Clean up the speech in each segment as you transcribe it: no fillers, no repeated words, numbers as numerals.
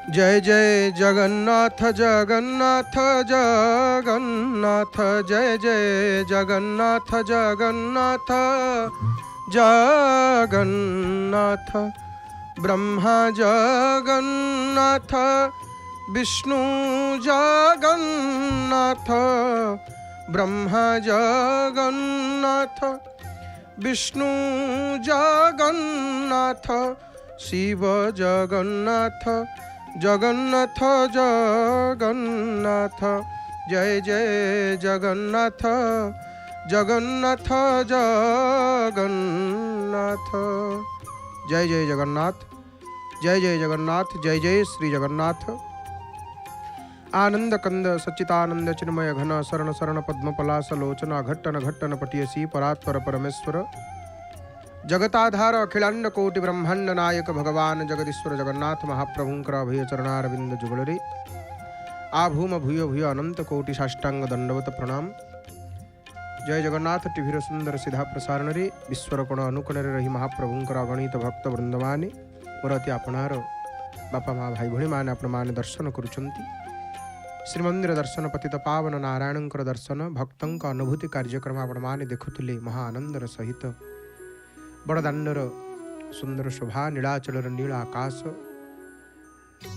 जय जय जगन्नाथ जगन्नाथ जगन्नाथ जय जय जगन्नाथ जगन्नाथ जगन्नाथ ब्रह्मा जगन्नाथ विष्णु जगन्नाथ ब्रह्मा जगन्नाथ विष्णु जगन्नाथ शिव जगन्नाथ जगन्नाथ जगन्नाथ जय जय जगन्नाथ जगन्नाथ जगन्नाथ जय जय जगन्नाथ जय जय जगन्नाथ जय जय श्री जगन्नाथ। आनंद कंद सच्चिदानंद चिन्मय घन शरण शरण पद्म पलाश लोचन घट्टन घट्टन पटियसी परात्पर परमेश्वर जगताधार अखिलांड कोटि ब्रह्मांड नायक भगवान जगदीश्वर जगन्नाथ महाप्रभुंकर अभय चरणारविंद जुगलरे आभूम भूय भूय अनंत कोटि साष्टांग दंडवत प्रणाम। जय जगन्नाथ टीभीर सुंदर सीधा प्रसारण रे विश्वर कोण अनुकोण रही महाप्रभुंकर अगणित भक्त वृंद माने मोर अति आपणार बापा माँ भाई भणी माने आपण माने दर्शन करुचंती। श्रीमंदिर दर्शन पतित पावन नारायणंकर दर्शन भक्तंक अनुभूति कार्यक्रम आपण माने देखुथिले महा आनंदर सहित बड़दाण्डर सुंदर शोभा नीलाचलर नील आकाश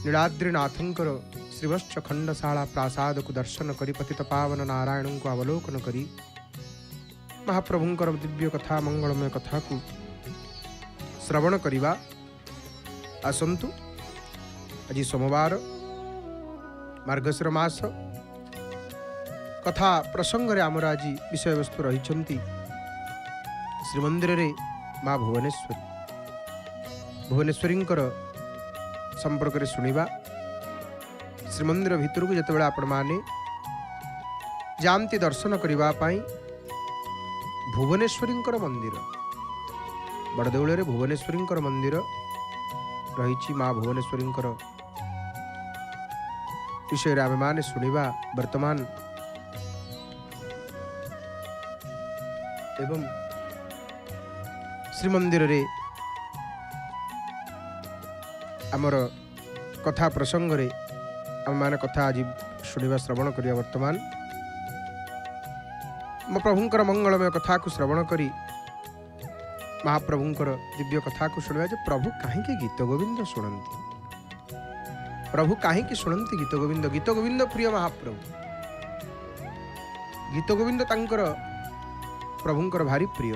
नीलाद्रिनाथंकर श्रीवत्स खंडशाला प्रासाद को दर्शन करी पतित पावन नारायण को अवलोकन करी महाप्रभुंकर दिव्य कथा मंगलमय कथा को श्रवण करिबा आसंतु। आज सोमवार मार्गशीर मास कथा प्रसंग रे आमर आज विषय वस्तु रही श्रीमंदिर रे माँ भुवनेश्वरी भुवनेश्वरी संपर्क रे सुनिबा। श्रीमंदिर भितर को जिते आपण माने जानती दर्शन करिबा पाई भुवनेश्वरी मंदिर बड़देउल रे भुवनेश्वरी मंदिर रही माँ भुवनेश्वरी विषय आम माने सुनिबा वर्तमान एवं श्रीमंदिर रे आमर कथा प्रसंग रे आम माने कथा आज सुनिबा श्रवण करिया। वर्तमान प्रभुंकर मंगलमय कथा को श्रवण करी महाप्रभुंकर दिव्य कथा को सुनिबा जे प्रभु काहे गीत गोविंद सुनंती प्रभु काहे शुणती गीत गोविंद प्रिय महाप्रभु गीत गोविंद तांकर प्रभुंकर भारी प्रिय।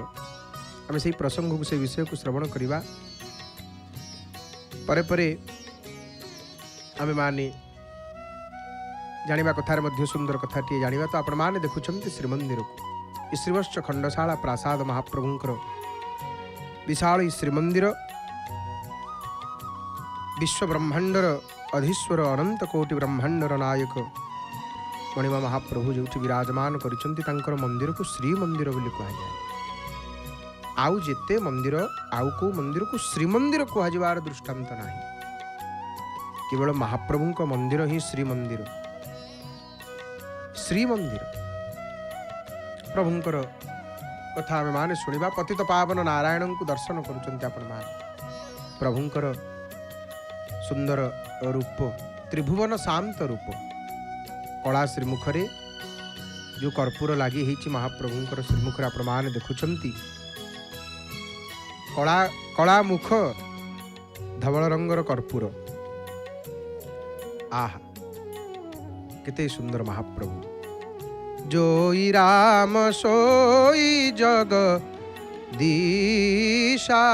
आम से प्रसंग को से विषय को श्रवण करवा परे परे आम माने जानिबा कथार मध्य सुंदर कथाटी जानिबा। तो आपण माने देखुछंती श्रीमंदिर को श्रीवत्स खंडशाला प्रासाद महाप्रभुंकर विशाल श्रीमंदिर विश्व ब्रह्मांडर अधीश्वर अनंत कोटि ब्रह्मांडर नायक मणिमा महाप्रभु जो विराजमान करिसंती तांकर मंदिर को श्रीमंदिर बोली कहा जाए। आउ जेते मंदिर आउ को मंदिर को श्रीमंदिर कहुवार दृष्टांत नहीं, केवल महाप्रभु को मंदिर ही श्रीमंदिर श्रीमंदिर प्रभुंकर कथा आम माने सुनिबा। पतित पावन नारायण को दर्शन करुचंती आपण माने प्रभुंकर सुंदर रूप त्रिभुवन शांत रूप कला श्रीमुखरे जो कर्पूर लगी महाप्रभुंकर श्रीमुखरे आपण माने देखुचंती कला कला मुख धवल रंगर कर्पूर आहा केते सुंदर महाप्रभु। जोई राम सोई जग दीशा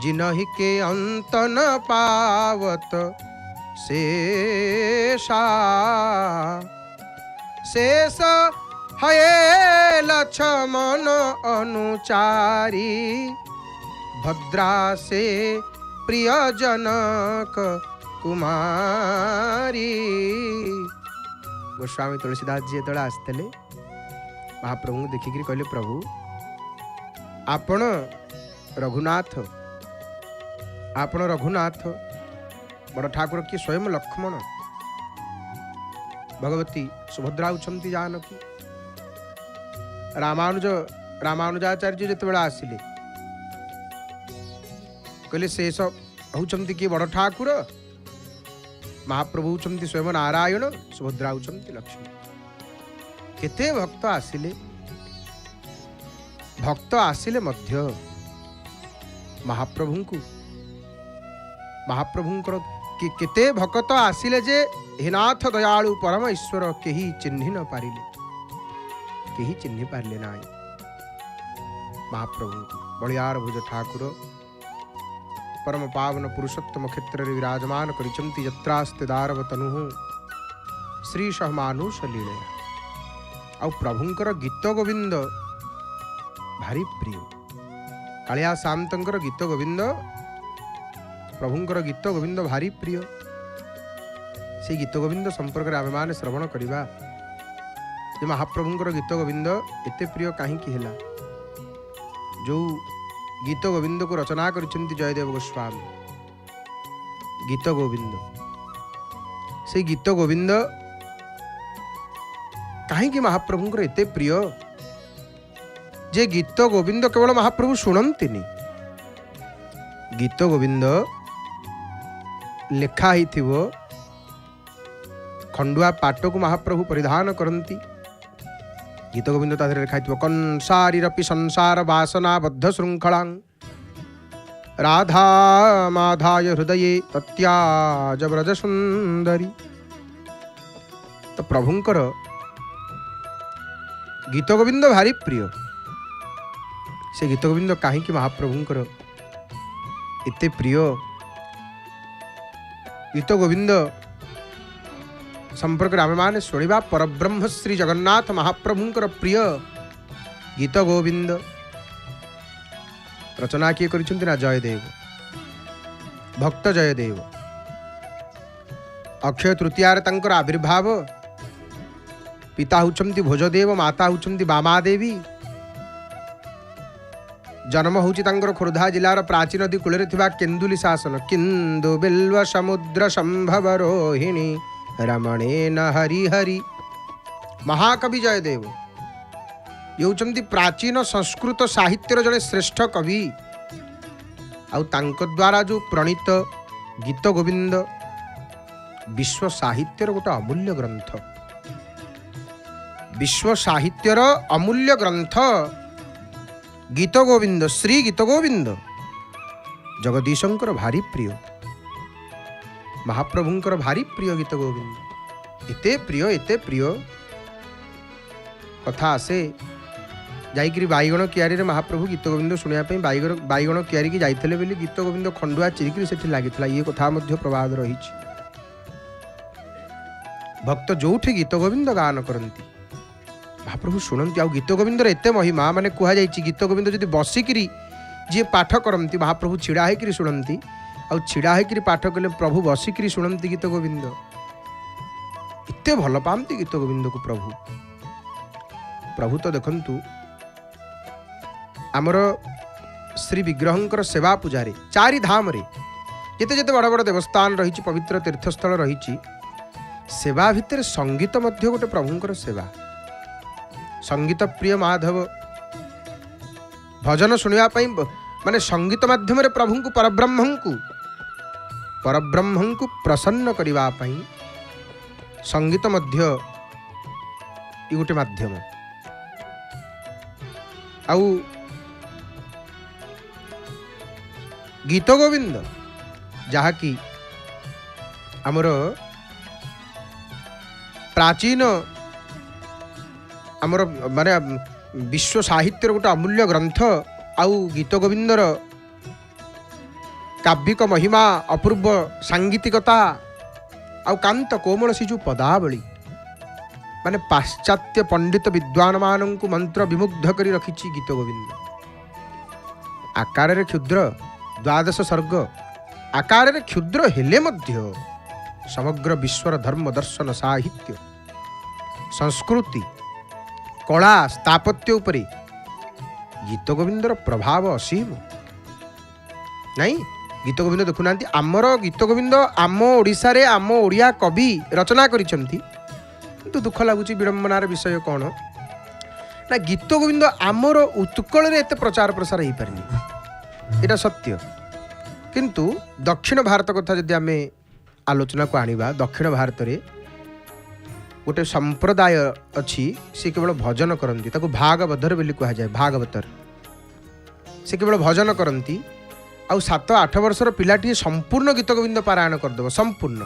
जिनहि के अंत न पावत शेषा शेष हये लक्ष्मण अनुचारी भद्रा से प्रिय जनक कुमारी। गोस्वामी तुलसीदास जी जो आसते महाप्रभु देखिक कहले प्रभु आपण रघुनाथ आपण रघुनाथ बड़ ठाकुर किए स्वयं लक्ष्मण भगवती सुभद्रा उचंती जानकी रामानुजाचार्य जिते आसिले कहले शेष होचंती किए बड़ ठाकुर, महाप्रभु होचंती स्वयं नारायण, सुभद्रा होचंती लक्ष्मी। केते भक्त आसिले मध्य महाप्रभुंकर केते भक्त आसिले जे हे नाथ दयालु परम ईश्वर केही चिन्हि न पारिले, केही चिन्हि पारिले नाई महाप्रभु को। बलियार भुज ठाकुर परम पावन पुरुषोत्तम क्षेत्र रे विराजमान करिचंती यत्रास्ते दारव तनु श्री सहमानुष लीला। आ प्रभुंकर गीत गोविंद भारी प्रिय। कालिया शांतंकर गीत गोविंद, प्रभुंकर गीत गोविंद भारी प्रिय। से गीत गोविंद संपर्क में आम श्रवण करवा जे महाप्रभुंकर गीत गोविंद एते प्रिय कहीं है। जो गीत गोविंद को रचना करिसेंती जयदेव गोस्वामी, गीत गोविंद, से गीत गोविंद कहीं महाप्रभुंकर एते प्रिय जे गीत गोविंद केवल महाप्रभु शुणंतिनी। गीत गोविंद लेखा ही थिवो, खंडुआ पाट को महाप्रभु परिधान करती। गीत गोविंद ताधरे लिखा थी कंसारीरपि संसार वासना बद्ध श्रृंखला राधा माधाय हृदये तत्याज व्रज सुंदरी। तो प्रभुंकर गीत गोविंद भारी प्रिय। से गीत गोविंद कहीं महाप्रभुंकर एते प्रिय। गीत गोविंद संपर्क आम मैंने शुणा परब्रह्म श्री जगन्नाथ महाप्रभुंकर प्रिय गीत गोविंद रचना किए करिसेंती ना जयदेव, भक्त जयदेव। अक्षय तृतीयार तांकर आविर्भाव, पिता होचंती भोजदेव, माता होचंती बामादेवी। जन्म होची तांकर खोर्धा जिलार प्राचीन नदी कूल केन्दुली शासन किंदु बिल्व समुद्र संभव रोहिणी रमणेन हरिहरि। महाकवि जयदेव ये होचंती प्राचीन संस्कृत साहित्यर जड़े श्रेष्ठ कवि। आउ तांको द्वारा जो प्रणीत गीत गोविंद विश्व साहित्यर गोटे अमूल्य ग्रंथ, विश्व साहित्यर अमूल्य ग्रंथ गीत गोविंद। श्री गीत गोविंद जगदीशंकर भारी प्रिय, महाप्रभुंकर भारी प्रिय गीत गोविंद। एते प्रिय कथा आसे जाइकरी बाईगण कियारी महाप्रभु गीत गोविंद शुणापी बाईगण कियारी की जाइते बोली गीत गोविंद खंडुआ चिरिकी से लगी ये कथा प्रवाद रही। भक्त जोठी गीत गोविंद गान करती महाप्रभु शुणती। आ गीत गोविंदर एते महिमा माने कह जाए गीत गोविंद जदि बसिकी जी पाठ करती महाप्रभु छिड़ा होकर शुणती। आ छिड़ा होकर पाठ कले प्रभु बसिकी शुणती गीत गोविंद। एते भल पाती गीत गोविंद को प्रभु। प्रभु तो देखंतु आमर श्री विग्रहंकर सेवा पूजारे चारि धाम रे जिते जिते बड़ बड़ देवस्थान रही, पवित्र तीर्थस्थल रही, सेवा भितर संगीत मध्य गोटे प्रभुंकर सेवा। संगीत प्रिय माधव भजन शुणा माने संगीत माध्यम प्रभु को परब्रह्म को प्रसन्न करने संगीत मध्य गोटे माध्यम। आउ गीत गोविंद जहाँकि आमर प्राचीन आमर माने विश्व साहित्य गोटे अमूल्य ग्रंथ। आउ गीत गोविंदर काव्यिक महिमा, अपूर्व सांगीतिकता, आउ कांत कोमल से जो पदावली माने पाश्चात्य पंडित विद्वान मानू मंत्र विमुग्ध करी रखी गीत गोविंद। आकार क्षुद्र 12 सर्ग आकार क्षुद्र हेले मध्य समग्र विश्वर धर्म दर्शन साहित्य संस्कृति कला स्थापत्य उपरे गीत गोविंदर प्रभाव असीम। नहीं गीत गोविंद देखुना आमर गीत गोविंद आम ओडिशा रे आम ओडिया कवि रचना करिसेंती। किंतु दुख लगुच विडंबनार विषय कौन ना गीत गोविंद आमर उत्कल रे एते प्रचार प्रसार हो पारनी, एटा सत्य। किंतु दक्षिण भारत कथा जदि आम आलोचना को आनिबा दक्षिण भारत रे गोटे संप्रदाय अच्छी सी केवल भजन करती ताको भागवतर बोली कह जाए भागवतर से केवल भजन करती आउ 7-8 वर्षर पिलाटी संपूर्ण गीत गोविंद पारायण करदेव संपूर्ण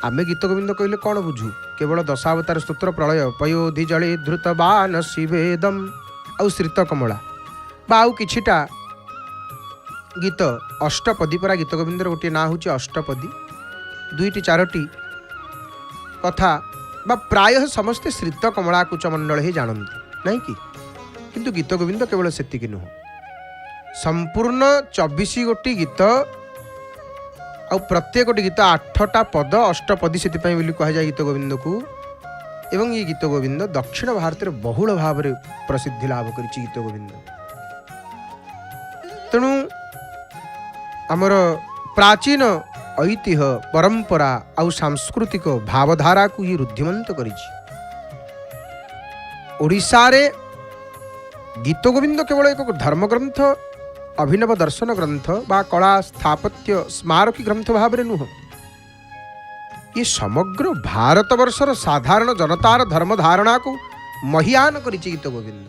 आमे गीत गोविंद कहले कौन बुझू केवल दशावतार स्तोत्र प्रलय पयोधि जले धृत बान शिवेदम आउ श्रित कमला बा आउ किछिटा गीत अष्टपदी परा गीत गोविंदर गोटे ना हूँ अष्टपदी 2-4 कथा बा प्राय समस्ते श्रित कमला कुच मंडल ही जानती नहीं कि किंतु गीत गोविंद केवल सेतिकी नुह संपूर्ण 24 गोटी गीत आ प्रत्येक गोटी गीत 8टा पद अष्टपदी से कह जाए गीत गोविंद को एवं ये गीत गोविंद दक्षिण भारत में बहुल भाव में प्रसिद्धि लाभ कर गीत गोविंद तेणु आमर प्राचीन ऐतिह्य परंपरा आउ सांस्कृतिक भावधारा को ये रुद्धिमंत करिछि। ओडिशा रे गीत गोविंद केवल एक धर्मग्रंथ अभिनव दर्शन ग्रंथ बा कला स्थापत्य स्मारकी ग्रंथ भाव नुह ये समग्र भारत वर्षर साधारण जनतार धर्म धारणा को महियान करिछि गीत गोविंद।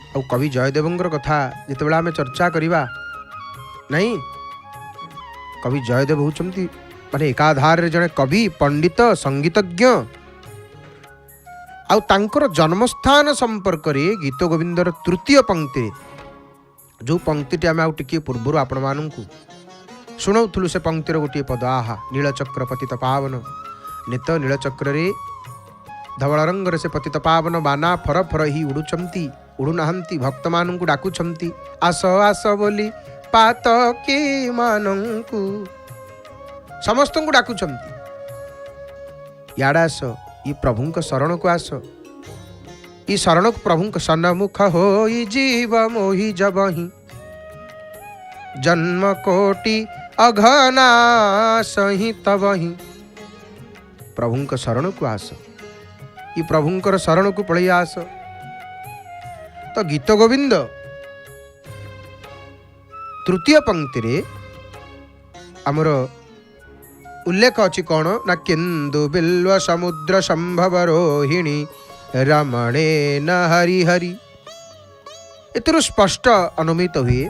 आ कवि जयदेवंकर कथा जितेबाला आम चर्चा करिबा नहीं कवि जयदेव होउचंती माने एकाधार जने कवि पंडित संगीतज्ञ आउ तांकर जन्मस्थान संपर्क रे गीत गोविंदर तृतीय पंक्ति जो पंक्ति आम आउ टिके पूर्व आपण मानू शुणाऊलु से पंक्तिर गोटे पद आहा नीलचक्र पतित पावन नेत नीलचक्र रे धवल रंग से पतित पावन बाना फर फर ही उड़ुचंती उड़ुनाहांती भक्त मानू डाकुचंती आस आस बोली पात के मानू समस्त को डाकुचंती याड़ा आस ये प्रभु शरण को आस ई शरण को प्रभु सन्मुख हो जीव मोहि जबहि जन्म कोटि अघना सही तबहि प्रभु शरण को आस ई प्रभुंकर शरण को पलि आस। तो गीत गोविंद तृतीय पंक्ति रे आमर उल्लेख अच्छी कौन ना केन्दु बिल्व समुद्र संभव रोहिणी रमणे न हरि हरि एतरु स्पष्ट अनुमित हुए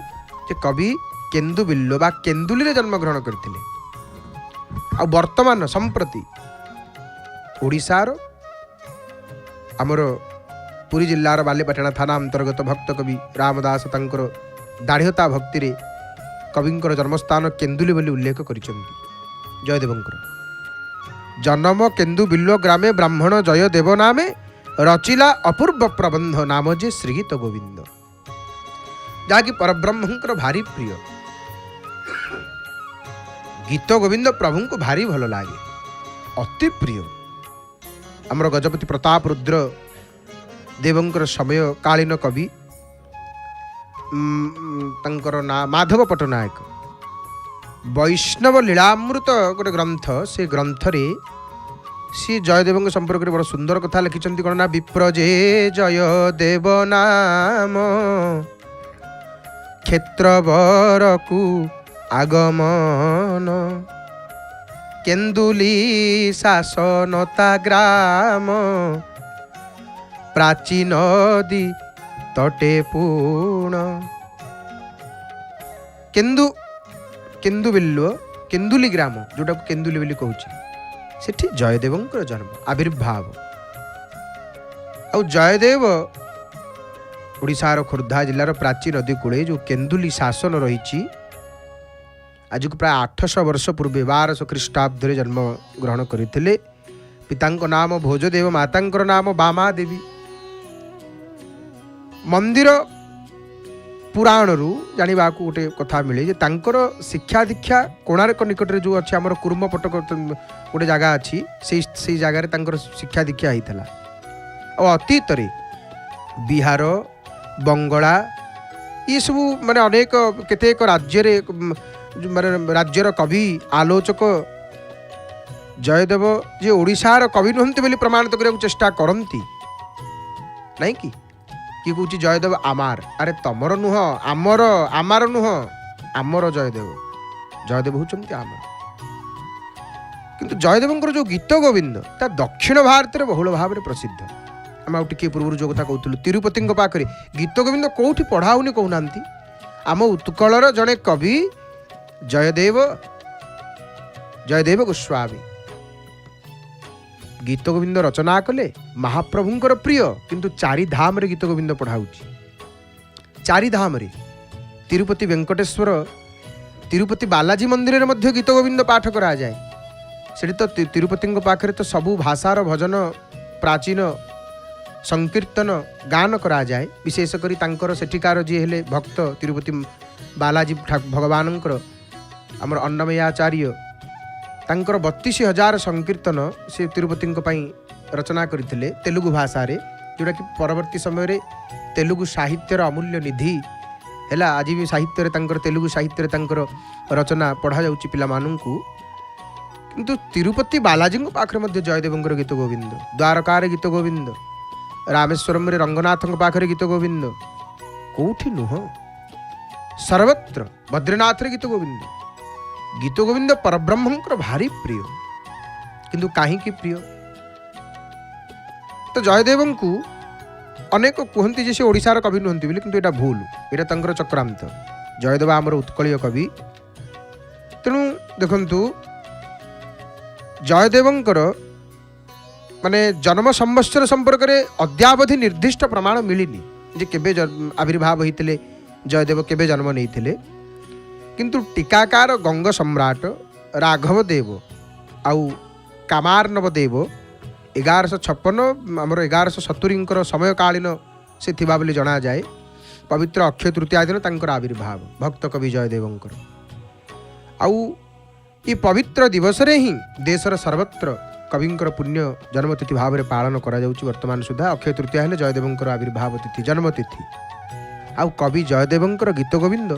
जे कवि केन्दु बिल्व बा केन्दुली रे जन्म ग्रहण करथिले। आ वर्तमान संप्रति ओडिशार आमर पुरी जिल्लार बालीपाटना थाना अंतर्गत भक्त कवि रामदास तांकर दाढ़ता भक्ति रे कविंकर जन्मस्थान केन्दुली बोली उल्लेख करिसेंती। जयदेवंकर जन्म केन्दु बिल्व ग्रामे ब्राह्मण जयदेव नामे रचिला अपूर्व प्रबंध नाम जे श्रीगीत गोविंद जहाँकि परब्रह्मंकर भारी प्रिय गीत गोविंद प्रभु को भारी भल लगे अति प्रिय। आमर गजपति प्रताप रुद्र देवंकर समय कालीन कवि तंकर ना माधव पट्टनायक वैष्णव लीलामृत गोटे ग्रंथ से ग्रंथ रे सी जयदेव संपर्क में बड़ सुंदर कथा लिखिं कौन ना विप्रजे जयदेव नाम क्षेत्रवर को आगमन केन्दुली शासनता ग्राम प्राचीन नदी तटे पूर्ण केन्दु बिल्व केन्दुली ग्राम जोटा केन्दुली बोली कहूँ सेठी जयदेवंकर जन्म आविर्भाव आ जयदेव ओडिशार खोर्धा जिलार प्राचीन नदी कूले जो केन्दुली शासन रही आज को प्राय 800 वर्ष पूर्वे 1200 ख्रीष्टाब्द जन्म ग्रहण करते। पिता नाम भोजदेव माता नाम बामा देवी। मंदिर पुराण रु जाना गोटे कथा मिले जे तांकर शिक्षा दीक्षा कोणार्क निकट जो अच्छे आम कुर्मपटक गोटे जगह अच्छी से जगार शिक्षा दीक्षा होता और अतीत बिहार बंगला ये सब माने अनेक केतेक राज्य माने राज्यर कवि आलोचक जयदेव जे ओडिशार कवि नुहंती बोली प्रमाणित करने चेष्टा करती नहीं कि कहूँ जयदेव आमार अरे तमर नुह आमर आमार नुह आमर जयदेव जयदेव होचंती आमर किंतु जयदेवंकर जो गीत गोविंद ता दक्षिण भारत में बहुल भाव में प्रसिद्ध आम आउ टिके पूर्व जो कथा कहूँ तिरुपति पाखे गीत गोविंद कौटी पढ़ाऊनी कहूना आम उत्कलर जड़े कवि जयदेव जयदेव गोस्वामी गीत गोविंद रचना कले महाप्रभुंकर प्रिय किंतु चारि धाम रे गीत गोविंद पढ़ाऊची चारि धाम रे तिरुपति वेंकटेश्वर तिरुपति बालाजी मंदिर रे मध्य गीत गोविंद पाठ करा जाए सेठी तो तिरुपति पाखे तो सबु भाषार भजन प्राचीन संकीर्तन गान करा जाए विशेषकर तांकर सेठिकार जी हेले भक्त तिरुपति बालाजी भगवानंकर आमर अन्नमयाचार्य तांकर 32,000 संकीर्तन से तिरुपति रचना करते तेलुगु भाषा रे जोटा कि परवर्ती समय तेलुगु साहित्यर अमूल्य निधि है आज भी साहित्य तांकर तेलुगु साहित्य तांकर रचना पढ़ा जाउची पिला माननकु किंतु तिरुपति बालाजी पाखरे मध्य जयदेवंकर गीत गोविंद द्वारकार गीत गोविंद रामेश्वरम रे रंगनाथ पाखरे गीत गोविंद कोठी नुह सर्वत्र बद्रीनाथ रे गीत गोविंद परब्रह्मंकर भारी प्रिय किंतु काहे की प्रिय तो जयदेव को अनेक कहती जे से ओडिशार कवि नुहंती बोली किंतु एटा भूल एटा तांकर चक्रांत जयदेव आमर उत्कलीय कवि तेणु देखंतु जयदेवंकर माने जन्म संवत्सर संपर्क में अद्यावधि निर्दिष्ट प्रमाण मिलनी जे केबे आविर्भाव होते जयदेव केबे जन्म नहीं किंतु टीकाकार गंग सम्राट राघव देव आउ कामार्णव देव 1156 आमर 1170 समयकालीन से थिबा बोली जना जाए पवित्र अक्षय तृतीया दिन तांकर आविर्भाव भक्त कवि जयदेवंकर आउ ये पवित्र दिवस रे ही देशर सर्वत्र कविंकर पुण्य जन्मतिथि भाव में पालन करा जाउची वर्तमान सुधा अक्षय तृतीया हेले जयदेवंकर आविर्भाव तिथि जन्मतिथि आउ कवि जयदेवंकर गीत गोविंद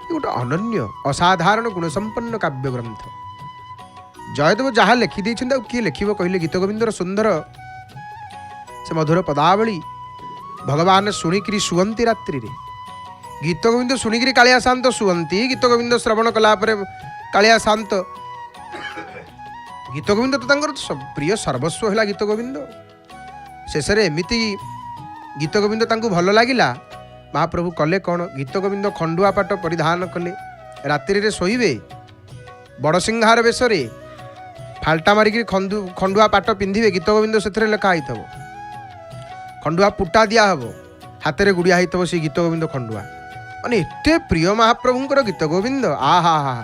गोटे अनन्य असाधारण गुणसंपन्न काव्य ग्रंथ जयदेव जहाँ लिखिदे किए लिखिब कहले गीत गोविंदर सुंदर से मधुर पदावली भगवान शुणिकी शुअंती रात्रि रे गीत गोविंद शुणिकी कालिया शांत शुअंती गीत गोविंद श्रवण कलापर कालिया शांत गीत गोविंद तो तांकर प्रिय सर्वस्व है गीत गोविंद शेष एमती गीत गोविंद तांको भल लगिला महाप्रभु कले कौन गीत गोविंद खंडुआ पाट परिधान कले रात्रि रे शोइबे बड़ सिंहार बेशरे फाल्टा मारिक खंडुआ पाट पिंधिबे गीत गोविंद से लेखा होइथबो खंडुआ पुटा दिया हबो हाथ में गुड़िया होइथबो से गीत गोविंद खंडुआ माने एते प्रिय महाप्रभुंकर गीत गोविंद आहा हा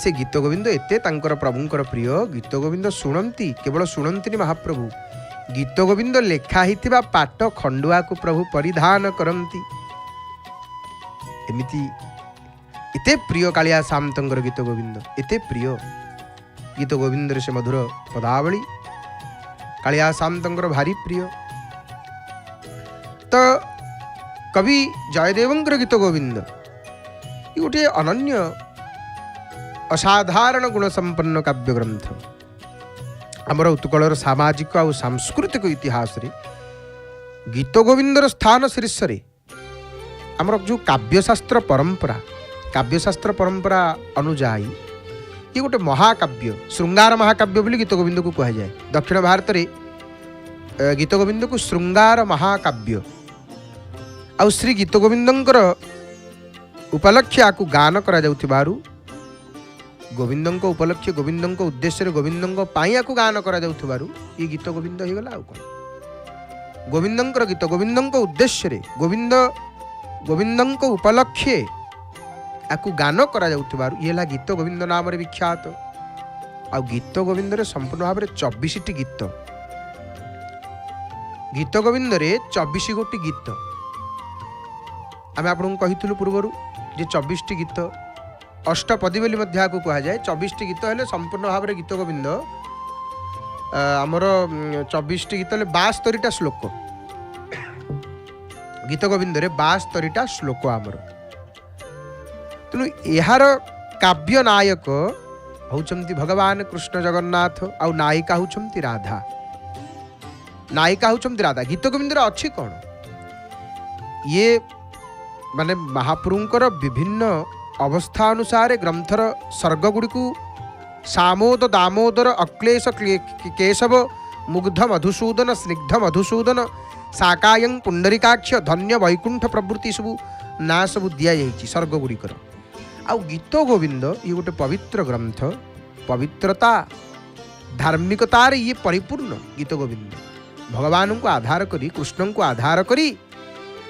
से गीत गोविंद एते तांकर प्रभुंकर प्रिय गीत गोविंद शुणती केवल शुणती महाप्रभु गीत गोविंद लेखा हिथिबा पाट खंडुआ को प्रभु परिधान करती एमिति एते प्रिय कालिया शामतंकर गीत गोविंद एते प्रिय गीत गोविंद से मधुर पदावली कालिया शामतंकर भारी प्रिय तो कवि जयदेवंकर गीत गोविंद ये गोटे अनन्य असाधारण गुणसंपन्न काव्य ग्रंथ आमर उत्कलर सामाजिक और सांस्कृतिक इतिहास रे गीत गोविंदर स्थान शीर्ष रे आमर जो काव्यशास्त्र परंपरा अनुजाई ये गोटे महाकाव्य श्रृंगार महाकाव्य बोली गीत गोविंद को कह जाए दक्षिण भारत रे गीत गोविंद को श्रृंगार महाकाव्य आउ श्री गीत गोविंदंकर उपलक्ष्य आकु गान करा जाउथिबारु गोविंदंक उपलक्ष्य गोविंदंक उद्देश्य गोविंदंक पाई आकु गान करा जाउथिबारु ये गीत गोविंद हो गला आउ कोन गोविंदंकर गीत गोविंदंक उद्देश्य रे गोविंदंक उपलक्ष्य आकु गान करा जाउथिबारु ये ला गीत गोविंद नाम रे विख्यात आ गीत गोविंद रे संपूर्ण भाव रे 24 टी गीत गोविंद रे 24 गोटी गीत आम आपन कहितलु पूर्वरु जे 24 टी गीत अष्टपदी बोली को कह जाए 24 टी गीत हेले संपूर्ण भाव में गीत गोविंद आमर 24 टी गीत 72 श्लोक गीत गोविंद रे 72 श्लोक आमर तेणु यार काव्य नायक होचंती भगवान कृष्ण जगन्नाथ आउ नायिका होचंती राधा गीत गोविंद रे अच्छी कौन ये माने महाप्रभुंकर विभिन्न अवस्था अनुसार ग्रंथर सर्गगुड़ी सामोद दामोदर अक्लेश केशव मुग्ध मधुसूदन स्निग्ध मधुसूदन साकायं पुंडरीकाक्ष धन्य वैकुंठ प्रवृत्ति सबू ना सब दि सर्गगुड़िकर आउ गीत गोविंद ये गोटे पवित्र ग्रंथ पवित्रता धार्मिकतार ये परिपूर्ण गीत गोविंद भगवान को आधार करी कृष्ण को आधार करी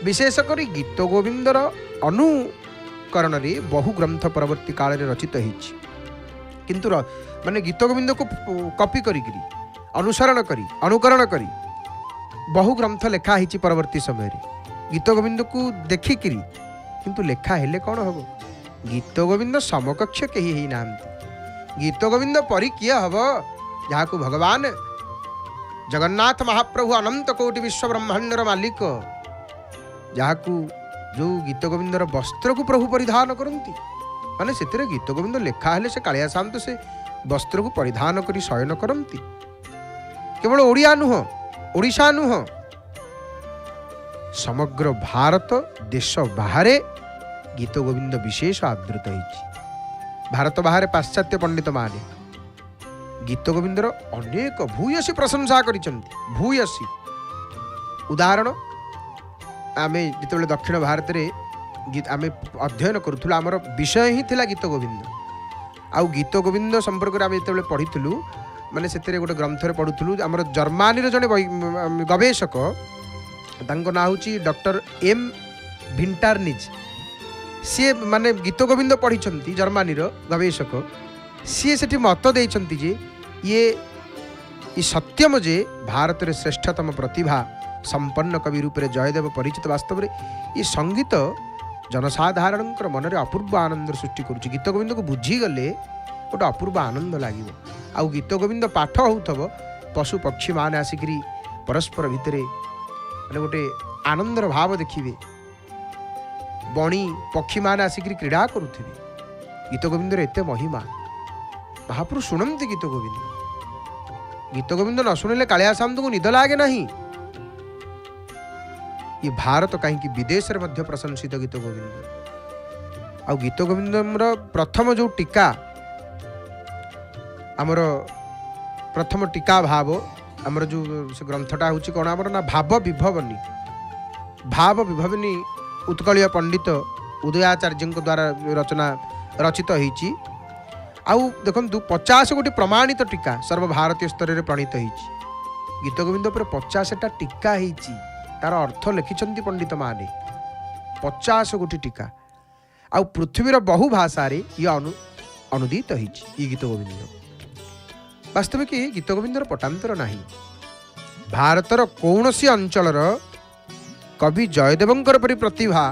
विशेषकर गीत गोविंदर अनुकरण रे बहु ग्रंथ परवर्ती काल रे रचित होइछि किंतु माने गीत गोविंद को कॉपी करी अनुसरण करी अनुकरण करी बहु ग्रंथ लेखा होइछि परवर्ती समय रे गीत गोविंद को देखिकिरी किंतु लेखा हेले कौन हम गीत गोविंद समकक्ष कही ही नांती गीत गोविंद परी किए हम जहाँ को भगवान जगन्नाथ महाप्रभु अनंत कोटि विश्व ब्रह्मांडर मालिक जहाँ को जो गीत गोविंदर वस्त्र को प्रभु परिधान करती माने से गीत गोविंद लेखा हेले से कालिया शांत से वस्त्र को परिधान करी शयन करती केवल ओडिया नुह ओडिशा नुह समग्र भारत देश बाहर गीत गोविंद विशेष आदृत होइछि भारत बाहर पाश्चात्य पंडित माने गीत गोविंदर अनेक भूयसी प्रशंसा करिसंती भूयसी उदाहरण आमे जिते दक्षिण भारत रे गीत आमे अध्ययन करूथुला हमर विषय ही थिला गीत गोविंद आउ गीत गोविंद संपर्क रे आमे जिते पढिथुलु माने सेतेरे गोटे ग्रंथ रे पढुथुलु हमर जर्मनी रे जने गवेषक तांको ना होची डॉक्टर एम भिंटारनिज सी माने गीत गोविंद पढ़ी जर्मनी गवेषक सी से मत देइछंती जे ये सत्यम जे भारत रे श्रेष्ठतम प्रतिभा संपन्न कवि रूप में जयदेव परिचित वास्तव में ये संगीत जनसाधारण मन में अपूर्व आनंद सृष्टि करुच्ची गीत गोविंद को बुझीगले गोटे अपूर्व आनंद लगे आउ गीत गोविंद पाठ होथब पशु पक्षी मान आसिक परस्पर भितर माने गोटे आनंदर भाव देखिए बणी पक्षी मान आसिक क्रीड़ा करुथे गीत गोविंदर एते महिमा महापुरुष शुणती गीत गोविंद न शुणिले कालिया सामंत को निद लागे नहीं ये भारत कहीं विदेश रे मध्य प्रशंसित गीत गोविंद आ गीत गोविंद प्रथम जो टीका आमर प्रथम टीका भाव आमर जो से ग्रंथटा हूँ कौन आमर ना भाव विभवनी उत्कलीय पंडित उदयाचार्य द्वारा रचना रचित होइछि आउ देखु 50 गोटी प्रमाणित टीका सर्वभारतीय स्तर में प्रणीत होइछि गीत गोविंद पर 50टा टीका होइछि तार अर्थ लिखिछन्ति पंडित माने 50 गोटी टीका आउ पृथ्वीर बहु भाषा रे ये अनुदित होइछि ये गीत गोविंद वास्तविक गीत गोविंदर पटांतर नाही भारतर कौनसी अंचलर कवि जयदेवंकर परि प्रतिभा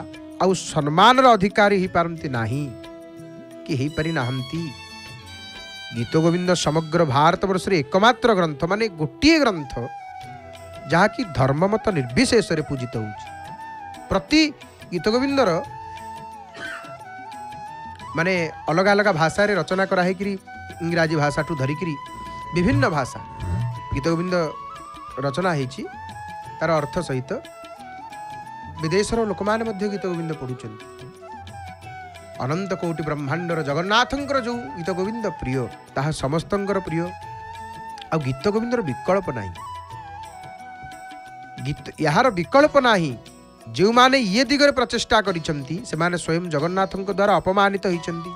आउ सम्मानर अधिकारी ही पारंती नाही कि ही पारि नाहंती गीत गोविंद समग्र भारत वर्ष रे एकमात्र ग्रंथ माने गोटिए ग्रंथ जहाँ की धर्ममत निर्विशेष रे पूजित होउछि प्रति गीत गोविंदर माने अलग अलग भाषा रे रचना करा है कि इंग्राजी भाषा ठू धरिकी विभिन्न भाषा गीत गोविंद रचना होइछि तार अर्थ सहित विदेशर लोक माने मध्य गीत गोविंद पढ़ुछन्ति अनंत कोटि ब्रह्मांडर जगन्नाथंकर जो गीत गोविंद प्रिय ताहा समस्तंकर प्रिय आ गीत गोविंदर विकल्प नाही गीत यार विकल्प नाही जो माने ये दिगरे प्रचेष्टा करिसंती से माने स्वयं जगन्नाथंक द्वारा अपमानित होइसंती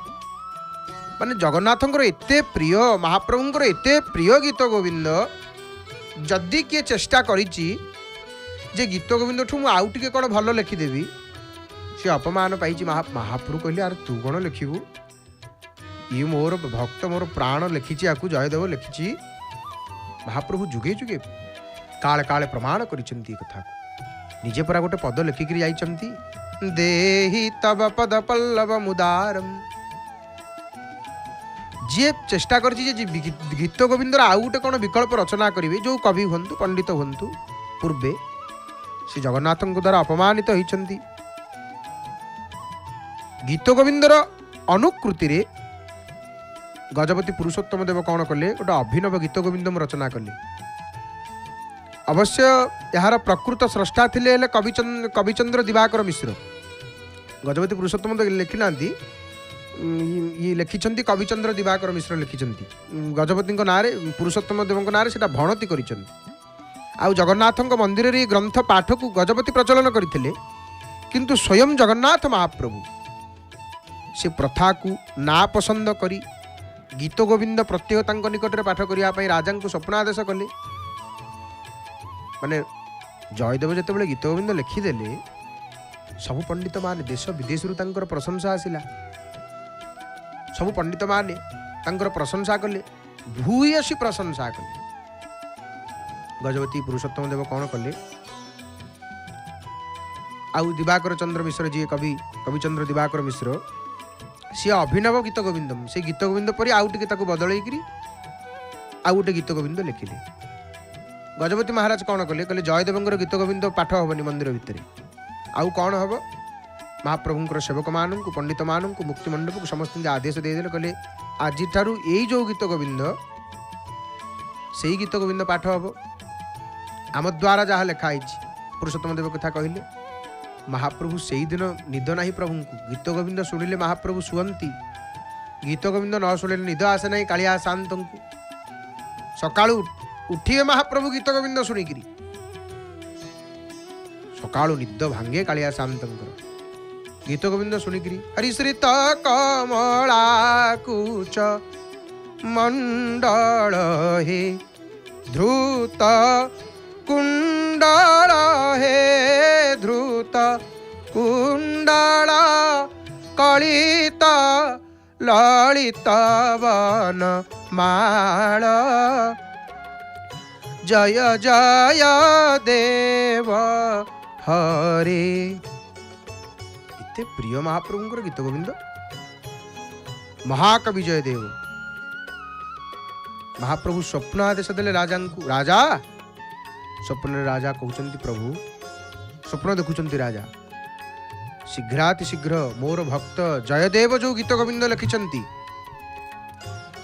माने जगन्नाथंकर एते प्रिय महाप्रभुंकर एते प्रिय गीत गोविंद जदि किए चेष्टा करिछि जे गीत गोविंद ठू मु आउ टिके कोन भलो लिखिदेवी से अपमान पाई महाप्रभु कहले यार तू कौन लिखिबू ये मोर भक्त मोर प्राण लिखिची आपको जयदेव लिखिची महाप्रभु जुगे जुगे काले काले प्रमाण करिसंती कथा निजे परा गोटे पद लिखिकरी जाइचंती देहि तब पद पल्लव मुदारम जी चेष्टा करछि जे गीत गोविंदर आउ गोटे कौन विकल्प रचना करिवे जो कवि हंतु पंडित हंतु पूर्वे श्री जगन्नाथ द्वारा अपमानित होइचंती गीत गोविंदर अनुकृति रे गजपति पुरुषोत्तम देव कौन कले गोटे अभिनव गीत गोविंद रचना कले अवश्य यार प्रकृत स्रष्टा थिले कविचंद्र दिवाकर मिश्र गजपति पुरुषोत्तम लिखि ना ये लिखिं कविचंद्र दिवाकर मिश्र लिखिं गजपति ना पुरुषोत्तम देव ना से भणती कर जगन्नाथ मंदिर ये ग्रंथ पाठ को गजपति प्रचलन करते किंतु स्वयं जगन्नाथ महाप्रभु से प्रथा को ना पसंद करी गीत गोविंद प्रत्येक निकट में पाठ करने राजा को स्वप्नादेश कले माने जयदेव जिते गीत गोविंद लिखिदेले सबु पंडित मान देश विदेश प्रशंसा आसला सबु पंडित मान प्रशंसा कले भूयसी प्रशंसा कले गजपति पुरुषोत्तम देव कौन कले आउ दिवाकर चंद्र मिश्र जी कविचंद्र दिवाकर मिश्र सी अभिनव गीत गोविंदम से गीत गोविंद पर आउ टे बदल आउ गोटे गीत गोविंद लिखिले गजपति महाराज कौन कले कहले जयदेव गीत गोविंद पाठ हेनी मंदिर भितर आउ कौन हम महाप्रभुंर सेवक मान पंडित मान मुक्ति मंडप को समस्त आदेश देदेले कहले आज यही जो गीत गोविंद से ही गीत गोविंद पाठ हम आम द्वारा जहाँ लिखाई पुरुषोत्तम देव कथा कहले महाप्रभु से ही दिन निद ना प्रभु को गीत गोविंद शुणिले महाप्रभु शुअंती गीत गोविंद न शुणिले निद आसे ना कालिया शांत को सका उठिए महाप्रभु गीत गोविंद शुणिकी सका निद भांगे कालिया शांत गीत गोविंद शुणिकी हरिश्रित कमला कुच मंडल हे ध्रुत कुंडल हे ध्रुत कुंडल कलित ललित वन माल जय जय देव हरे इतने प्रिय महाप्रभुंकर गीत गोविंद महाकवि जयदेव महाप्रभु स्वप्न आदेश देले राजा को राजा स्वप्न राजा कहते प्रभु स्वप्न देखुं राजा शीघ्रातिशीघ्र मोर भक्त जयदेव जो गीत गोविंद लिखिं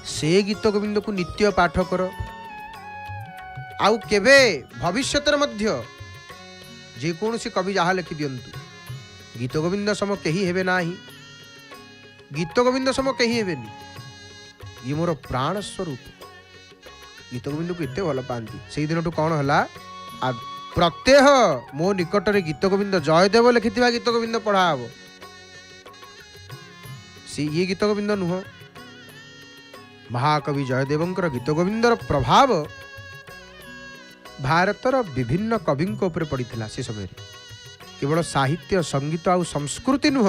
से गीत गोविंद को नित्य पाठ कर आउ केबे भविष्यत जेकोसी कवि जहाँ लिखि दिंतु गीत गोविंद सम कहीं हेबे नाही गीत गोविंद सम कहीं हेबेनी ये मोर प्राण स्वरूप गीत गोविंद को एते भल पाती से दिन कौन है प्रत्यह मो निकट में गीत गोविंद जयदेव लिखि गीत गोविंद पढ़ा हम सी ये गीत गोविंद नुह महाकवि जयदेवंकर गीत गोविंदर प्रभाव भारतर विभिन्न कवि पड़ता से समय केवल साहित्य संगीत आउ संस्कृति नुह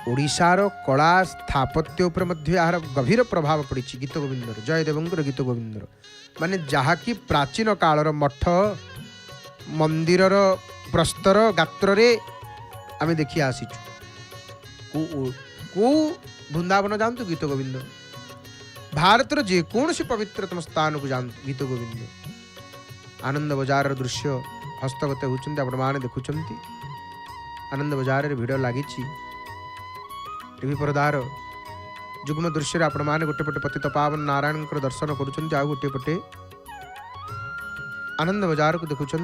ओडिशार कला स्थापत्य उपर यार गभीर प्रभाव पड़ी गीत गोविंदर जयदेवंकर गीत गोविंदर माने जहाँ की प्राचीन कालर मठ मंदिर प्रस्तर गात्र आम देखी आसीचु को वृंदावन जानतु गीत गोविंद भारतर जेकोसी पवित्रतम स्थान को जानतु गीत गोविंद आनंद बजार दृश्य हस्तगत होती आपण मैंने देखुं आनंद बजार भिड़ लगी टीवी परदार जुग्म दृश्य आपण मैंने गोटे पटे पतित पावन नारायण दर्शन करुँच आ गोटे पटे आनंद बजार को देखुं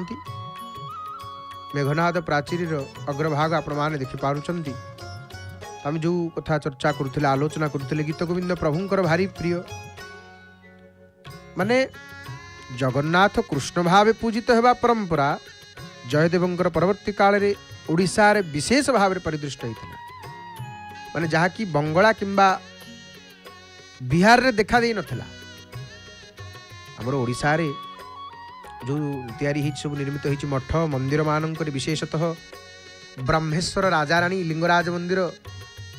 मेघनाद प्राचीर अग्रभाग आपण मैंने देखिपुंट आम जो कथा चर्चा करुले आलोचना करुले गीत गोविंद प्रभुंकर भारी प्रिय माने जगन्नाथ कृष्ण भाव पूजित होगा परंपरा जयदेवंकर परवर्ती काल रे ओडिशा रे विशेष भाव में परिदृष्ट होता माने जहाँ की बंगला किंबा बिहार रे देखा दे नथिला हमर ओडिशा रे जो तैयारी ही सब निर्मित होती मठ मंदिर मानक विशेषतः ब्रह्मेश्वर राजाराणी लिंगराज मंदिर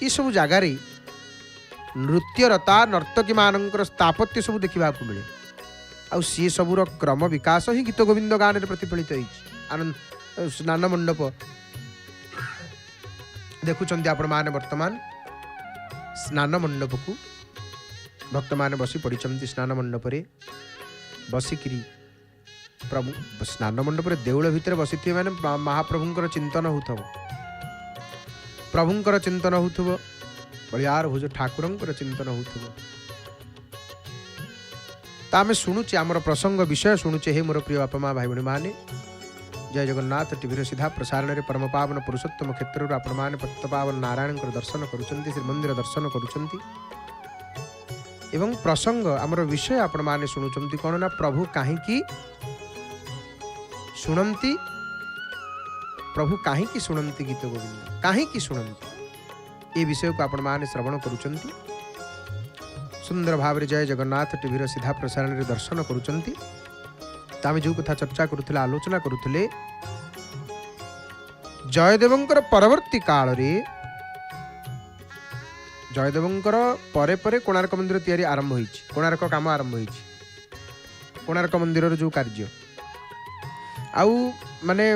ये सब जगार नृत्यरता नर्तकी मानकर स्थापत्य सब देखा मिले आउ सी सबूर क्रम विकास ही गीत गोविंद गान में प्रतिफलित आनंद स्नान मंडप देखुं आपण मैंने वर्तमान स्नान मंडप को भक्त मैंने बसी पड़ी स्नान मंडप बसिकी प्रभु स्नान मंडप देउल भितर बसी मैंने महाप्रभुंकर चिंतन हो प्रभुंकर चिंतन हो बलियार भुज ठाकुरंकर चिंतन हो आम शुणुचे आमर प्रसंग विषय शुणुचे हे मोर प्रिय बापा माँ भाई भाई मैंने जय जगन्नाथ टीवी सीधा प्रसारण में परम पावन पुरुषोत्तम क्षेत्र आपण मैंने पतित पावन नारायण दर्शन करुँच श्रीमंदिर दर्शन करुँच एवं प्रसंग आमर विषय आपण मैंने शुणुंट कौन ना प्रभु कहीं शुणती प्रभु कहीं शुणती गीत गोविंद कहीं शुणती ये विषय को आपण मैंने श्रवण करुँच सुंदर भाव जय जगन्नाथ टीवी सीधा प्रसारण में दर्शन करुँच आम जो कथा चर्चा करुले आलोचना करुले जयदेवंकर परवर्ती काल रे जयदेवंकर परे परे कोणार्क मंदिर तैयारी आरंभ होई कोणार्क काम आरंभ होई कोणार्क मंदिर जो कार्य आउ माने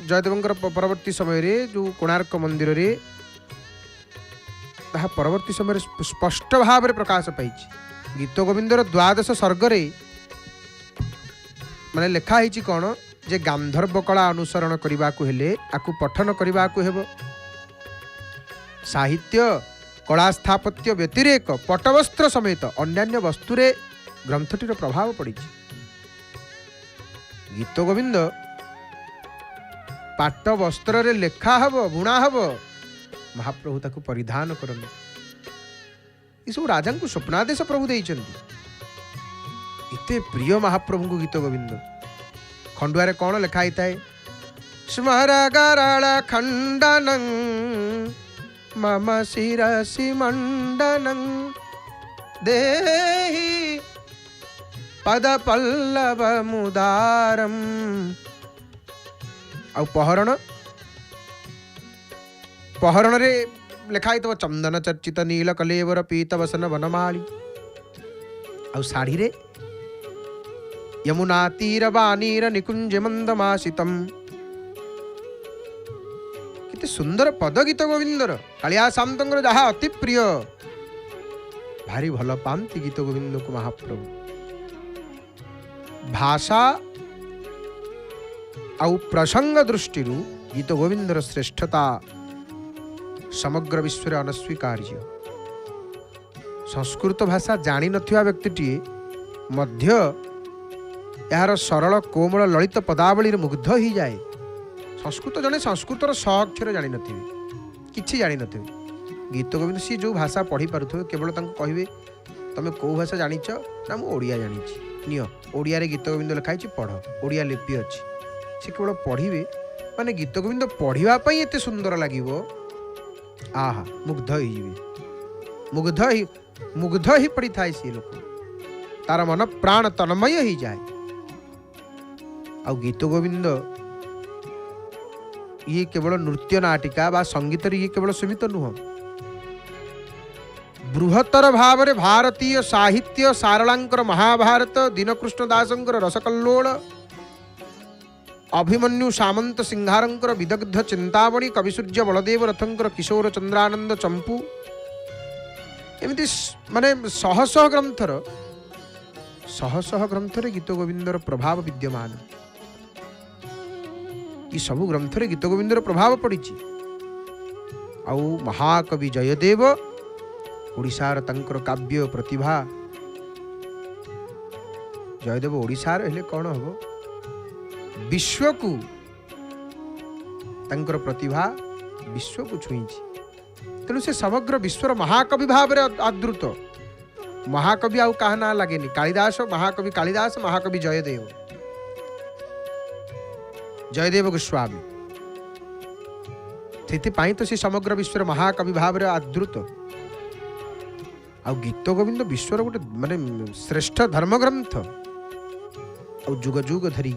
जयदेवंकर परवर्ती समय रे जो कोणार्क मंदिर रे ताहा परवर्ती समय स्पष्ट भाव रे प्रकाश पाई गीत गोविंदर द्वादश सर्ग रे माने लेखा है कौन जे गांधर्व कला अनुसरण करने को हेले आकु पठन करने को हेबो साहित्य कला स्थापत्य व्यतिरेक पटवस्त्र समेत अन्यान्य वस्तुरे ग्रंथटीर प्रभाव पड़ी गीत गोविंद पाट वस्त्र रे लेखा हबो बुणा हबो महाप्रभु ताकु परिधान करन ये सब राजा को स्वप्नादेश प्रभु देइचंदी इते प्रिय महाप्रभु को गीत गोविंद खंडुआरे कौन लिखाई थाए स्मर गरल खंडनं मम शिरसि मंडनं देहि पद पल्लव मुदारम आउ पहरण रे लिखाई तो चंदन चर्चित नील कलेवर पीत वसन वनमाली आउ साड़ी रे यमुना तीर वानीर निकुंज मंदमासितम किते सुंदर पद गीत गोविंदर कालिया शांतर जहा अति प्रिय भारी भल पाती गीत गोविंद को महाप्रभु भाषा आउ प्रसंग दृष्टि गीत गोविंदर श्रेष्ठता समग्र विश्व अनस्वीकार्य संस्कृत भाषा जानी नथिबा व्यक्तिटी मध्य यार सरल कोमल ललित पदावली मुग्ध ही जाए संस्कृत जने संस्कृतर स अक्षर जानी नथिबे किछि जानी नथिबे गीत गोविंद सी जो भाषा पढ़ी पारुथबे केवल तांको कहिबे तमे को भाषा जानिछ ना मु ओडिया जानिछि नियो ओडिया रे गीत गोविंद लिखाई छि पढ़ ओडिया लिपि अछि से केवल पढ़िबे माने गीत गोविंद पढ़िबा पई एते सुंदर लागिवो आहा मुग्ध ही जिवे मुग्ध ही पड़ी थाए सी लोक तार मन प्राण तन्मय ही जाए आ गीत गोविंद ये केवल नृत्य नाटिका बा संगीत ये केवल सीमित नुह बृहत्तर भाव रे भारतीय साहित्य सारलांकर महाभारत दीनकृष्ण दासंकर रसकल्लोल अभिमन्यु सामंत सिंहारंकर विदग्ध चिंतामणि कविसूर्य बलदेव रथंकर किशोर चंद्रानंद चंपू एमती माने शह शह ग्रंथर गीत गोविंदर प्रभाव विद्यमान ये सबु ग्रंथरे गीत गोविंदर प्रभाव पड़ी आउ महाकवि जयदेव ओडिशार तंकर काव्य प्रतिभा जयदेव ओडिशार हेले कौन हम विश्व को तंकर प्रतिभा विश्व को छुई तेणु से समग्र विश्वर महाकवि भाव आदृत महाकवि आउ कहा ना लगे कालिदास महाकवि जयदेव गोस्वामी से तो सी समग्र विश्वर महाकवि भाव आदृत आउ गीत गोविंद विश्वर गोटे माने श्रेष्ठ धर्मग्रंथ आउ जुग जुग धरी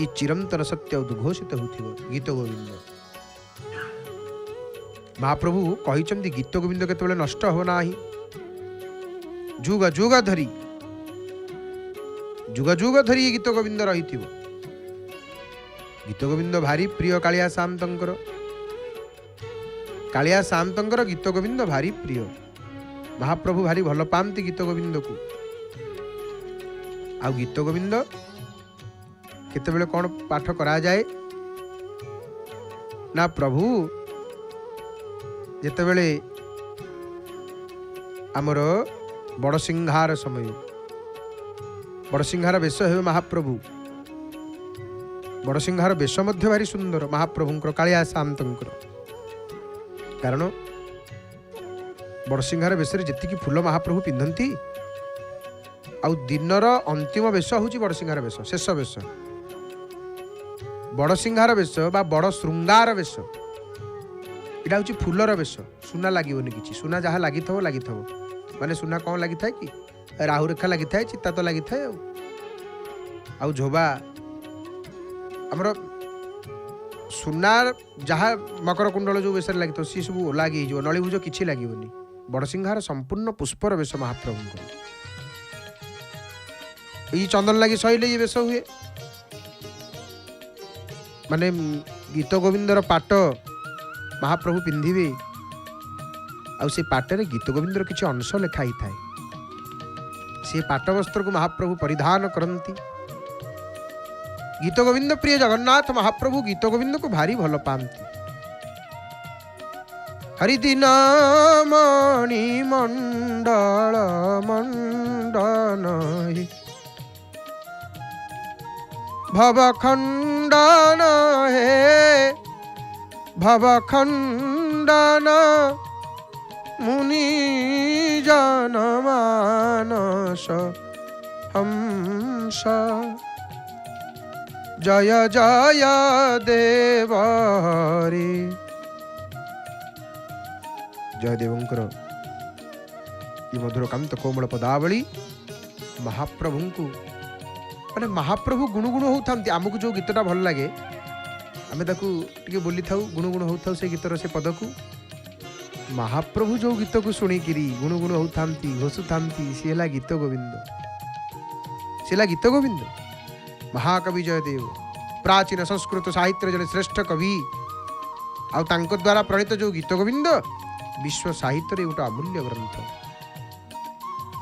ये चिरंतन सत्य उद्घोषित होथिबो गीत गोविंद महाप्रभु कहिचंदी गीत गोविंद केतबेले नष्ट हो नाही जुग जुग धरी गीत गोविंद रहिथिबो गीत गोविंद भारी प्रिय कालिया शामतंकर गीत गोविंद भारी प्रिय महाप्रभु भारी भल पाती गीत गोविंद को आ गीत गोविंद केतेबेले कौन पाठ करा जाए ना प्रभु जेतेबेले आमर बड़सिंहार समय बड़सिंहार बेश हे महाप्रभु बड़सिंहार बेश मध्य भारी सुंदर महाप्रभुंकर कालिया सामंतर कारण बड़सिंहार बेश जी फूल महाप्रभु पिंधती आउ दिनर अंतिम वेश हूँ बड़सिंहार वेश शेष वेश बड़सिंहार वेश बा बड़ श्रृंगार वेश यहाँ हूँ फूलर वेश सुना लगोनि कि सुना जहाँ लगी माने सुना कौन लगी था कि राहु रेखा लगी था चिता तो लगी था आउ झोबा आमर सुनार जहाँ मकर कुंडल जो वेश लगी सी सब लगी नलीभुज किसी लगोनि बड़सिंहार संपूर्ण पुष्पर वेश महाप्रभु ये चंदन लगी सहीले ये वेश हुए माने गीत गोविंदर पाट महाप्रभु पिंधिबे आ से पाटरे गीत गोविंदर किसी अंश लिखाई थाए से पाट वस्त्र को महाप्रभु परिधान करती गीत गोविंद प्रिय जगन्नाथ महाप्रभु गीत गोविंद को भारी भल पाती हरिदिन मणि मंडल मंडन भवखंडन हे भवखंडन मुनि जन मानस हंस जय जय देव हरि जय देवंकर ये मधुर कांत कोमल पदावली महाप्रभु को माने महाप्रभु गुणुगुण होता आमको जो गीतटा भल लगे आम टे बोली था गुणुगुण होता से गीतर से पद को महाप्रभु जो गीत को शुणिकी गुणुगुण होता घोषुता सी है गीत गोविंद सी गीत गोविंद महाकवि जयदेव प्राचीन संस्कृत साहित्य जन श्रेष्ठ कवि आउ द्वारा प्रणीत जो गीत गोविंद विश्व साहित्य गोटे अमूल्य ग्रंथ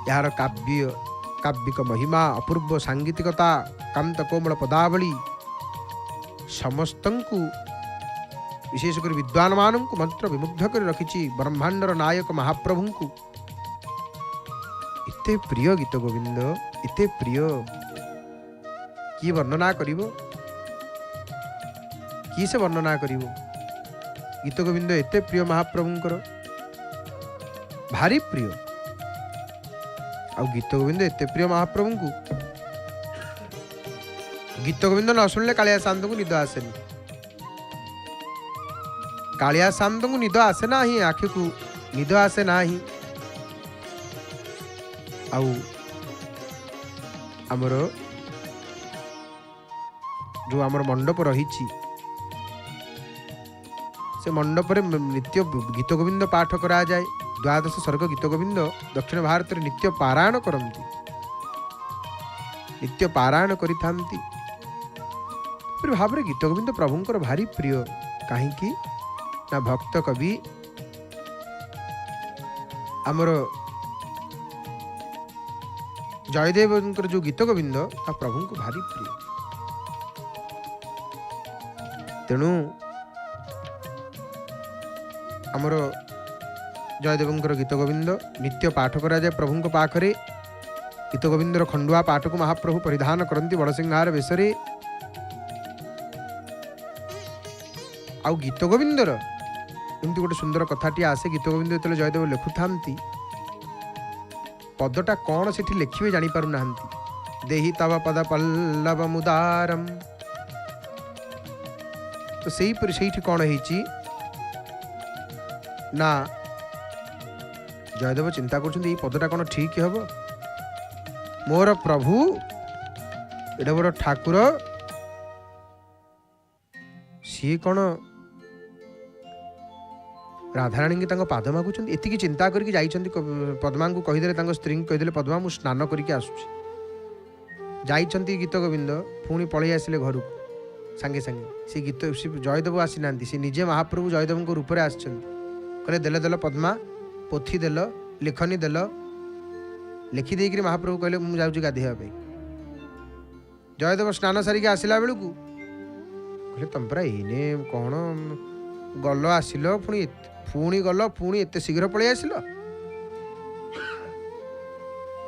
यार काव्य काव्यिक महिमा अपूर्व सांगीतिकता कांत कोमल पदावली समस्त विशेषकर विद्वान मान मंत्र विमुग्ध कर रखी ब्रह्मांडर नायक महाप्रभु को इते प्रिय गीत गोविंद इते प्रिय किए वर्णना करिवो किए से वर्णना करिवो गीत गोविंद एते प्रिय महाप्रभुंकर भारी प्रिय आ गीत गोविंद एते प्रिय महाप्रभु को गीत गोविंद न शुणिले कालिया शांत को निद आसेनी कालिया शांत को निद आसे ना ही आखि को निद आसे ना ही आमर जो आमर मंडप रही से मंडप नित्य गीत गोविंद पाठ करा जाए द्वादश सर्ग गीत गोविंद दक्षिण भारत में नित्य पारायण करती नित्य पारायण करि भाव में गीत गोविंद प्रभुंकर भारी प्रिय कहीं ना भक्त कवि आमर जयदेव जो गीत गोविंद ता प्रभु को भारी प्रिय तेणु आमर जयदेवंकर गीत गोविंद नित्य पाठ करा जाए प्रभु पाखरे गीत गोविंदर खंडुआ पाठ को महाप्रभु परिधान करती बड़सिंहार बेशरे आउ गीत गोविंदर एमती गोटे सुंदर कथाटी आसे गीत गोविंद जो जयदेव लिखुता पदटा कौन से लिखे जापर ना देहि तव पद पल्लव मुदारम तो से कौन है ना जयदेव चिंता कर पदटा कौन ठीक हम मोर प्रभु एडे बड़ ठाकुर सी कौन राधाराणी की पाद मागुंट एति चिंता करके पद्मा को कहीदे स्त्री को कहीदे पद्मा मु स्नान करके आसुची गीत गोविंद पुणी पलि आसिले घर को सांगे सांगे सी गीत जयदेव आसी ना सी निजे महाप्रभु जयदेव रूप से आसले देल देल पद्मा पोथी देल लेखनी देल लिखिदेक महाप्रभु कहले मुझे जाऊँ गाधेवाई जयदेव स्नान सारिक आसला बेलू कहले तुम परा इने कौन गल आसिल पुणी पुणी गल पुणी एत शीघ्र पलि आसिल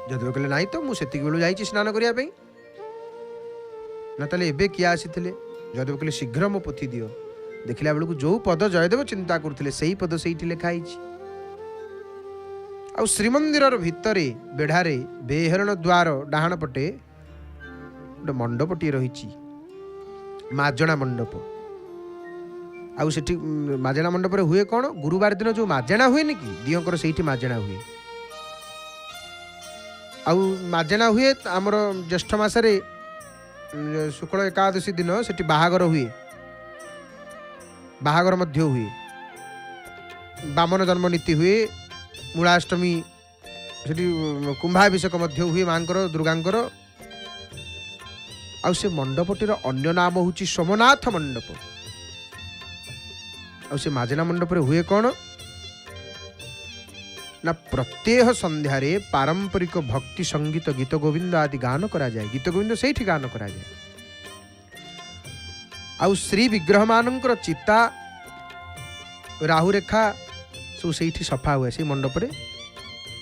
जयदेव कहले नाई तो मुझे बेलू जाइए स्नान करने ना ताले एबे किए आसी जयदेव कहले शीघ्र मो पोथी दियो। देखला बेलू जो पद जयदेव चिंता करते से ही पद से लिखाई। आ श्रीमंदिर भितरे बेढ़ारे बेहरण द्वार डाहाण पटे गोटे मंडपटी रही, माजणा मंडप। आउ सेठी माजणा मंडप हुए कौन, गुरुवार दिन जो माजणा हुए कि दियंकर से माजणा हुए। आउ माजणा हुए आमर ज्येष्ठ मासरे शुक्ल एकादशी दिन सेठी बाहागर हुए, बाहागर मध्य हुए, बामन जन्म नीति हुए, मूलाष्टमी सेठी कुंभाभिषेक मध्य हुए मांकर दुर्गांकर। आउ से मंडपटीर अन्य नाम होची सोमनाथ मंडप। आउ से माजना मंडप हुए कौन ना प्रत्येह संध्यारे पारंपरिक भक्ति संगीत गीत गोविंद आदि गान करा जाए। गीत गोविंद से गान करा जाए। आउ श्री विग्रह मानकर चिता राहु रेखा सब से सफा हुए, से मंडप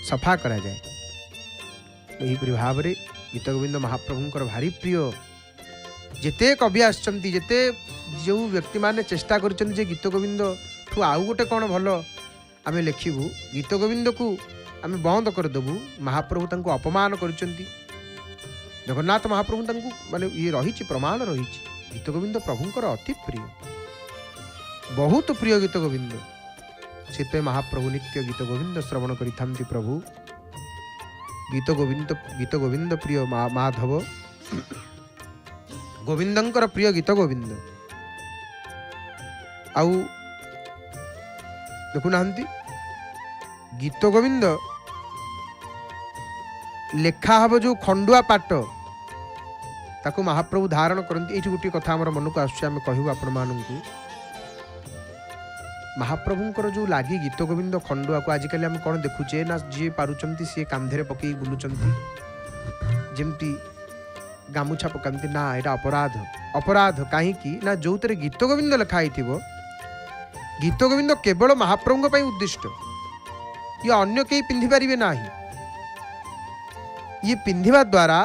सफा करा जाए। यहीपरि भाव में गीत गोविंद महाप्रभुंकर भारी प्रिय। जेते कवि आसचंती, जेते जो व्यक्ति माने चेष्टा करिसंती जे गीत गोविंद ठू आउ गोटे कौन भल आमे लेखिबू, गीत गोविंद को आमे बंद करदेबू, महाप्रभु तांको अपमान करिसंती। जगन्नाथ महाप्रभु तांको माने ये रही प्रमाण रही। गीत गोविंद प्रभुंकर अति प्रिय, बहुत प्रिय गीत गोविंद। से महाप्रभु नित्य गीत गोविंद श्रवण करिथांती। प्रभु गीत गोविंद प्रिय माधव, गोविंदंकर प्रिय गीत गोविंद। आउ देखुना गीत गोविंद लेखा हब जो खंडुआ पाट ताकू महाप्रभु धारण करती। ये गोटे कथा आम मन को आम कहू आपण मानू, महाप्रभुंकर जो लगी गीत गोविंद खंडुआ को आजिकल आम कौन देखुचे ना जी पारुचंती सी कांधे पकई बुलुचंती, जमती गामुछा पकाती। ना यहाँ अपराध, अपराध कहीं ना जो तेरे गीत गोविंद लिखाई थो, गीत गोविंद केवल महाप्रभु उद्दिष्ट। ये अन्य कई पिंधि पारे ना। ये पिंधिबा द्वारा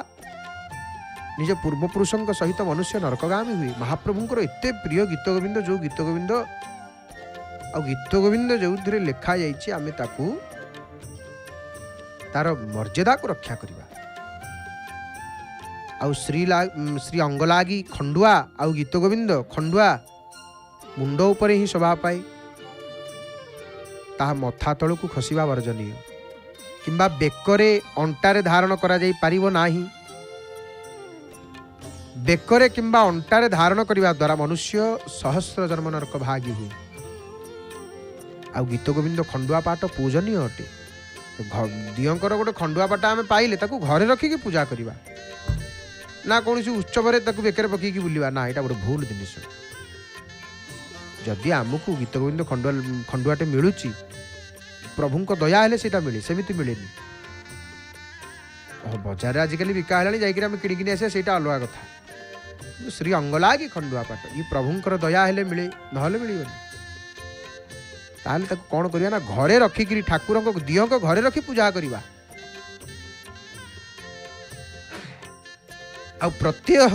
निज पूर्वपुरुषों सहित मनुष्य नरकगामी हुए। महाप्रभुंकर एते प्रिय गीत गोविंद, जो गीत गोविंद आ गीत गोविंद जो लिखा जाइए आमे ताकू तार मर्यादा को रक्षा करवा। आउ श्री अंगलागी खंडुआ आउ गीत गोविंद खंडुआ मुंड उपरे ही शोभा पाए, ताहा मथा तल को खसवा वर्जनीय, किंबा बेकरे अंटारे धारण करा जाई पारिबो नाही। बेकरे किंबा अंटारे धारण करने द्वारा मनुष्य सहस्र जन्म नरक भागी हुए। आ गीत गोविंद खंडुआ पाट पूजनीय अटे। दियंकर गोटे खंडुआ पाट आम पाइले ताकू घरे रखिकी पूजा करवा ना कौन उत्सव बेकर पकईकी बुलवा ना, यहाँ गोटे भूल जिनिस। जदि आमको गीत गोविंद खंडुआटे मिलूँ प्रभु दया हेले से मिले, सेमती मिले बजार आजिकल बिका है जाकि किणिकी आसा से अलग कथा। श्री अंगलागी खंडुआ पाट ये प्रभुंकर दया हेले मिले, नहले मिलबनी। ताहले ताको कौन करिया ना घरे रखिकी ठाकुर दियंक घरे रखी पूजा करवा। आ प्रत्यह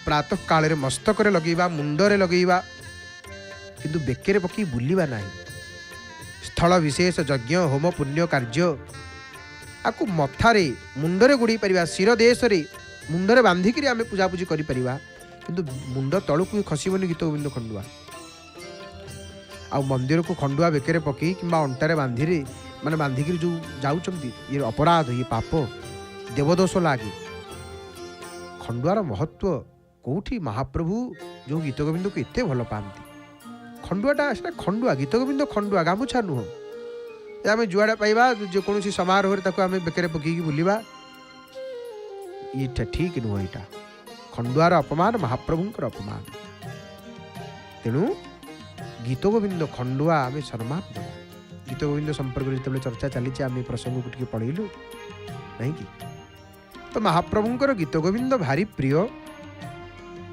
प्रातः काल मस्तक लगेवा, मुंडरे लगेवा, किंतु बेकेरे पकई बुलवा ना। स्थल विशेष यज्ञ होम पुण्य कार्य आपको मथारे मुंडरे गुड़ी पारिबा, शिर देश मुंडरे बांधिकी आम पूजापूजी करि परिबा, किंतु मुंड तलू खसबनी गीत गोविंद खंडुआ। आ मंदिर को खंडुआ बेकेरे पकई कि अंटारे बांधि माने बांधिकी जो जाउचंती, ये अपराध, ये पाप, देवदोष लागे। खंडुआर महत्व कौटी महाप्रभु जो गीत गोविंद को एते भल पाती। खंडुआटा से खंडुआ गीत गोविंद खंडुआ गामुछा नुह। आम जुआड़े पाइबा जो कौन समारोह आम बेकेरे पकईकी बुलवा, ये ठीक नुह। यहाँ खंडुआर अपमान, महाप्रभुंकर अपमान। तेणु गीत गोविंद खंडुआ आम सम्मान देव। गीत गोविंद संपर्क जो चर्चा चली आम प्रसंग को पढ़ेलु नहीं कि, तो महाप्रभुंकर गीत गोविंद भारी प्रिय।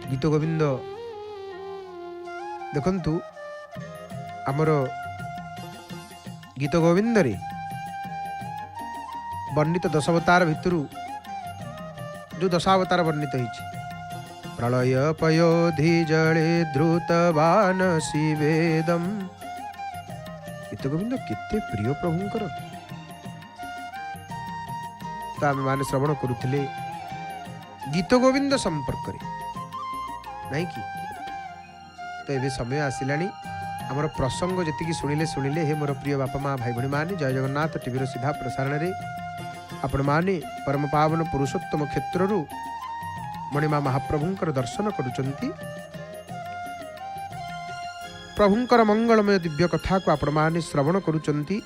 गीत गोविंद देखंतु आमर गीत गोविंद रे वर्णित दशावतार भितर जो दशावतार वर्णित होइछि प्रलय पयोधि जले द्रुतवान शिवेदम। गीत गोविंद केते प्रिय प्रभुंकर। तो आम मैंने श्रवण करुले गीत गोविंद संपर्क नहीं कि। तो ये समय आसला आमर प्रसंग जी शुणिले शुणिले हे मोर प्रिय बापा माँ भाई भाई मैंने जय जगन्नाथ टीवी सीधा प्रसारण में आपण मैंने परम पावन पुरुषोत्तम क्षेत्र मणिमा महाप्रभुंकर दर्शन करुचंती। प्रभुंकर मंगलमय दिव्य कथा को आपण मैंने श्रवण करुचंती।